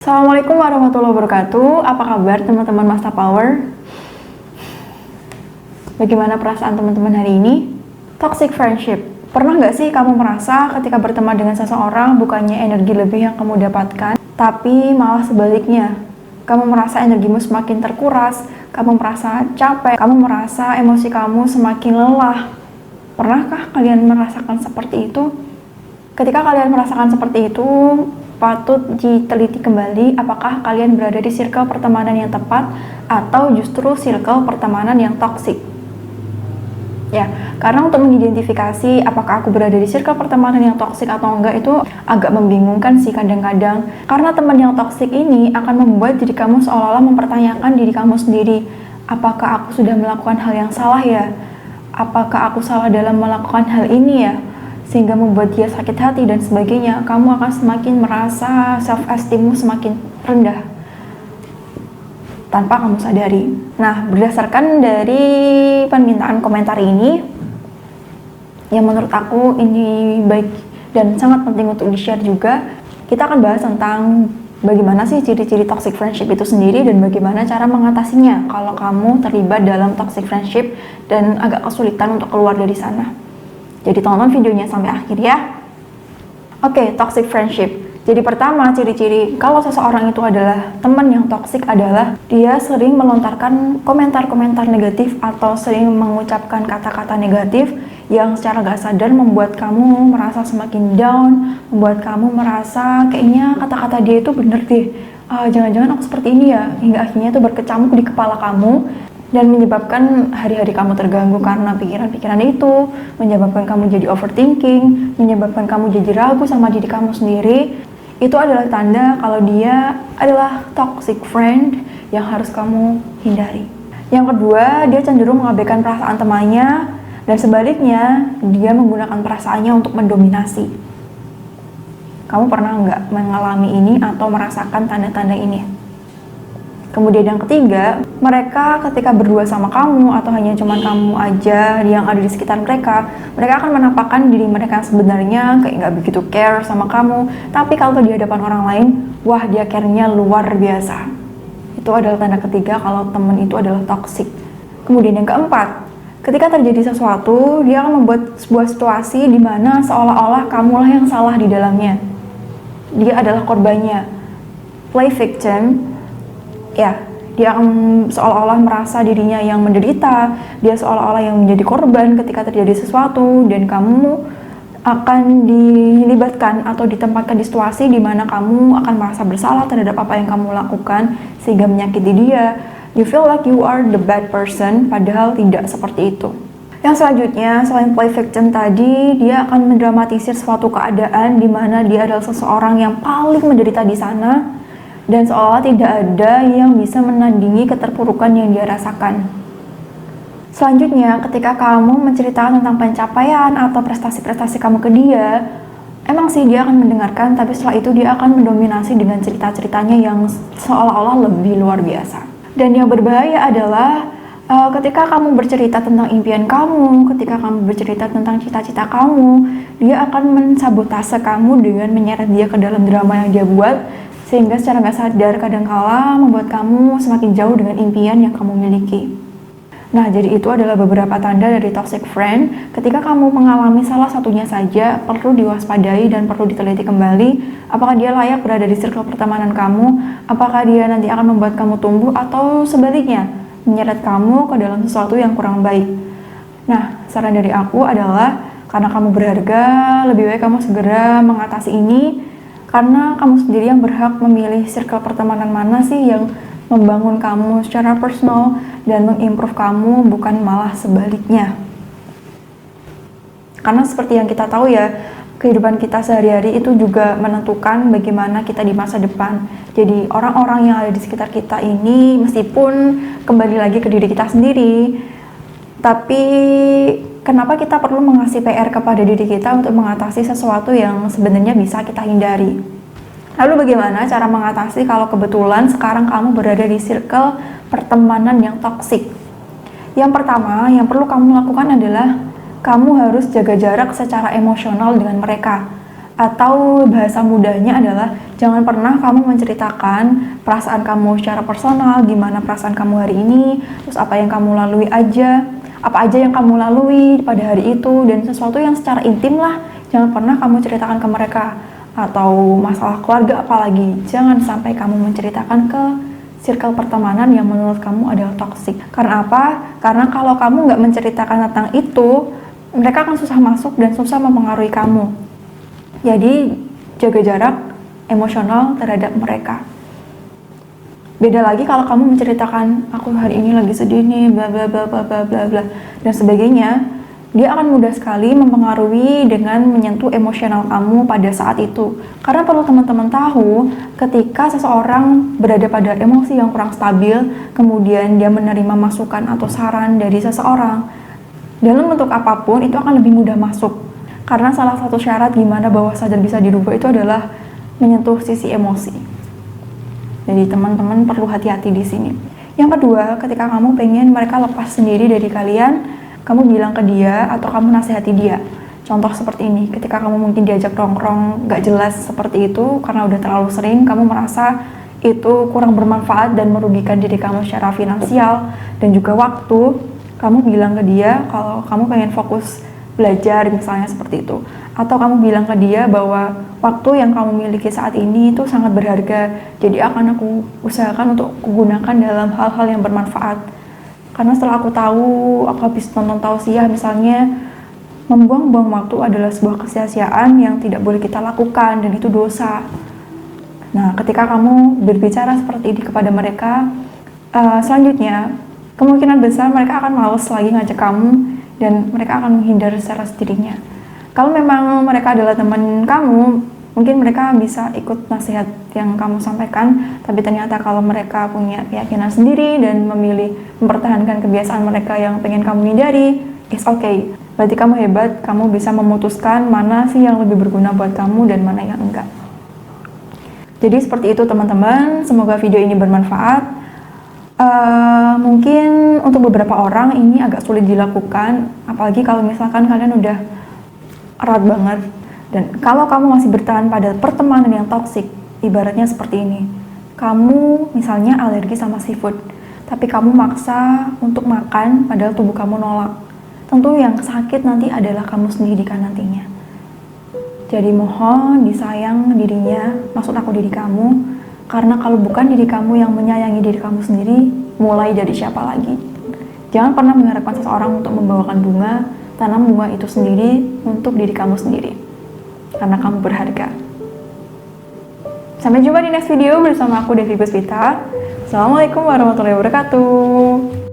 Assalamualaikum warahmatullahi wabarakatuh. Apa kabar teman-teman Masta Power? Bagaimana perasaan teman-teman hari ini? Toxic friendship. Pernah nggak sih kamu merasa ketika berteman dengan seseorang bukannya energi lebih yang kamu dapatkan, tapi malah sebaliknya? Kamu merasa energimu semakin terkuras, kamu merasa capek, kamu merasa emosi kamu semakin lelah. Pernahkah kalian merasakan seperti itu? Ketika kalian merasakan seperti itu, patut diteliti kembali apakah kalian berada di circle pertemanan yang tepat atau justru circle pertemanan yang toksik. Ya, karena untuk mengidentifikasi apakah aku berada di circle pertemanan yang toksik atau enggak itu agak membingungkan sih kadang-kadang. Karena teman yang toksik ini akan membuat diri kamu seolah-olah mempertanyakan diri kamu sendiri. Apakah aku sudah melakukan hal yang salah ya? Apakah aku salah dalam melakukan hal ini ya? Sehingga membuat dia sakit hati dan sebagainya. Kamu akan semakin merasa self-esteemmu semakin rendah tanpa kamu sadari. Nah, berdasarkan dari permintaan komentar ini, yang menurut aku ini baik dan sangat penting untuk di-share juga, kita akan bahas tentang bagaimana sih ciri-ciri toxic friendship itu sendiri dan bagaimana cara mengatasinya kalau kamu terlibat dalam toxic friendship dan agak kesulitan untuk keluar dari sana. Jadi tonton videonya sampai akhir ya. Oke, toxic friendship. Jadi pertama, ciri-ciri kalau seseorang itu adalah teman yang toksik adalah dia sering melontarkan komentar-komentar negatif atau sering mengucapkan kata-kata negatif yang secara gak sadar membuat kamu merasa semakin down, membuat kamu merasa kayaknya kata-kata dia itu bener deh. Jangan-jangan aku seperti ini ya, hingga akhirnya itu berkecamuk di kepala kamu dan menyebabkan hari-hari kamu terganggu karena pikiran-pikiran itu, menyebabkan kamu jadi overthinking, menyebabkan kamu jadi ragu sama diri kamu sendiri. Itu adalah tanda kalau dia adalah toxic friend yang harus kamu hindari. Yang kedua, dia cenderung mengabaikan perasaan temannya dan sebaliknya, dia menggunakan perasaannya untuk mendominasi. Kamu pernah nggak mengalami ini atau merasakan tanda-tanda ini? Kemudian yang ketiga, mereka ketika berdua sama kamu atau hanya cuma kamu aja yang ada di sekitar mereka akan menampakkan diri mereka sebenarnya kayak nggak begitu care sama kamu. Tapi kalau di hadapan orang lain, wah dia care-nya luar biasa. Itu adalah tanda ketiga kalau teman itu adalah toxic. Kemudian yang keempat, ketika terjadi sesuatu, dia akan membuat sebuah situasi di mana seolah-olah kamulah yang salah di dalamnya. Dia adalah korbannya. Play victim. Ya, dia akan seolah-olah merasa dirinya yang menderita, dia seolah-olah yang menjadi korban ketika terjadi sesuatu, dan kamu akan dilibatkan atau ditempatkan di situasi di mana kamu akan merasa bersalah terhadap apa yang kamu lakukan sehingga menyakiti dia. You feel like you are the bad person, padahal tidak seperti itu. Yang selanjutnya, selain play victim tadi, dia akan mendramatisir suatu keadaan di mana dia adalah seseorang yang paling menderita di sana, dan seolah tidak ada yang bisa menandingi keterpurukan yang dia rasakan. Selanjutnya, ketika kamu menceritakan tentang pencapaian atau prestasi-prestasi kamu ke dia, emang sih dia akan mendengarkan, tapi setelah itu dia akan mendominasi dengan cerita-ceritanya yang seolah-olah lebih luar biasa. Dan yang berbahaya adalah ketika kamu bercerita tentang impian kamu, ketika kamu bercerita tentang cita-cita kamu, dia akan mensabotase kamu dengan menyeret dia ke dalam drama yang dia buat, sehingga secara gak sadar kadangkala membuat kamu semakin jauh dengan impian yang kamu miliki. Nah, jadi itu adalah beberapa tanda dari toxic friend. Ketika kamu mengalami salah satunya saja, perlu diwaspadai dan perlu diteliti kembali apakah dia layak berada di circle pertemanan kamu, apakah dia nanti akan membuat kamu tumbuh atau sebaliknya, menyeret kamu ke dalam sesuatu yang kurang baik. Nah, saran dari aku adalah karena kamu berharga, lebih baik kamu segera mengatasi ini. Karena kamu sendiri yang berhak memilih circle pertemanan mana sih yang membangun kamu secara personal dan mengimprove kamu, bukan malah sebaliknya. Karena seperti yang kita tahu ya, kehidupan kita sehari-hari itu juga menentukan bagaimana kita di masa depan. Jadi orang-orang yang ada di sekitar kita ini meskipun kembali lagi ke diri kita sendiri, tapi kenapa kita perlu mengasih PR kepada diri kita untuk mengatasi sesuatu yang sebenarnya bisa kita hindari? Lalu bagaimana cara mengatasi kalau kebetulan sekarang kamu berada di circle pertemanan yang toksik? Yang pertama, yang perlu kamu lakukan adalah kamu harus jaga jarak secara emosional dengan mereka. Atau bahasa mudahnya adalah jangan pernah kamu menceritakan perasaan kamu secara personal, gimana perasaan kamu hari ini, terus apa yang kamu lalui aja, apa aja yang kamu lalui pada hari itu, dan sesuatu yang secara intim lah, jangan pernah kamu ceritakan ke mereka. Atau masalah keluarga apalagi, jangan sampai kamu menceritakan ke circle pertemanan yang menurut kamu adalah toksik. Karena apa? Karena kalau kamu nggak menceritakan tentang itu, mereka akan susah masuk dan susah mempengaruhi kamu. Jadi jaga jarak emosional terhadap mereka. Beda lagi kalau kamu menceritakan aku hari ini lagi sedih nih, bla bla bla bla bla bla bla dan sebagainya, dia akan mudah sekali mempengaruhi dengan menyentuh emosional kamu pada saat itu. Karena perlu teman-teman tahu, ketika seseorang berada pada emosi yang kurang stabil, kemudian dia menerima masukan atau saran dari seseorang dalam bentuk apapun, itu akan lebih mudah masuk. Karena salah satu syarat gimana bawah sadar bisa dirubah itu adalah menyentuh sisi emosi. Jadi teman-teman perlu hati-hati di sini. Yang kedua, ketika kamu pengen mereka lepas sendiri dari kalian, kamu bilang ke dia atau kamu nasihati dia. Contoh seperti ini, ketika kamu mungkin diajak nongkrong gak jelas seperti itu karena udah terlalu sering, kamu merasa itu kurang bermanfaat dan merugikan diri kamu secara finansial dan juga waktu, kamu bilang ke dia kalau kamu pengen fokus belajar misalnya seperti itu, atau kamu bilang ke dia bahwa waktu yang kamu miliki saat ini itu sangat berharga, jadi akan aku usahakan untuk kugunakan dalam hal-hal yang bermanfaat. Karena setelah aku tahu, aku habis nonton tausiah misalnya, membuang-buang waktu adalah sebuah kesia-siaan yang tidak boleh kita lakukan dan itu dosa. Nah, ketika kamu berbicara seperti ini kepada mereka, selanjutnya kemungkinan besar mereka akan males lagi ngajak kamu dan mereka akan menghindar secara sendirinya. Kalau memang mereka adalah teman kamu, mungkin mereka bisa ikut nasihat yang kamu sampaikan, tapi ternyata kalau mereka punya keyakinan sendiri dan memilih mempertahankan kebiasaan mereka yang pengen kamu hindari, it's okay. Berarti kamu hebat, kamu bisa memutuskan mana sih yang lebih berguna buat kamu dan mana yang enggak. Jadi seperti itu teman-teman, semoga video ini bermanfaat. Mungkin untuk beberapa orang ini agak sulit dilakukan, apalagi kalau misalkan kalian udah erat banget. Dan kalau kamu masih bertahan pada pertemanan yang toksik, ibaratnya seperti ini. Kamu misalnya alergi sama seafood, tapi kamu maksa untuk makan padahal tubuh kamu nolak. Tentu yang sakit nanti adalah kamu sendiri kan nantinya. Jadi mohon disayang dirinya, maksud aku diri kamu. Karena kalau bukan diri kamu yang menyayangi diri kamu sendiri, mulai dari siapa lagi? Jangan pernah mengharapkan seseorang untuk membawakan bunga, tanam bunga itu sendiri untuk diri kamu sendiri. Karena kamu berharga. Sampai jumpa di next video bersama aku Devi Puspita. Assalamualaikum warahmatullahi wabarakatuh.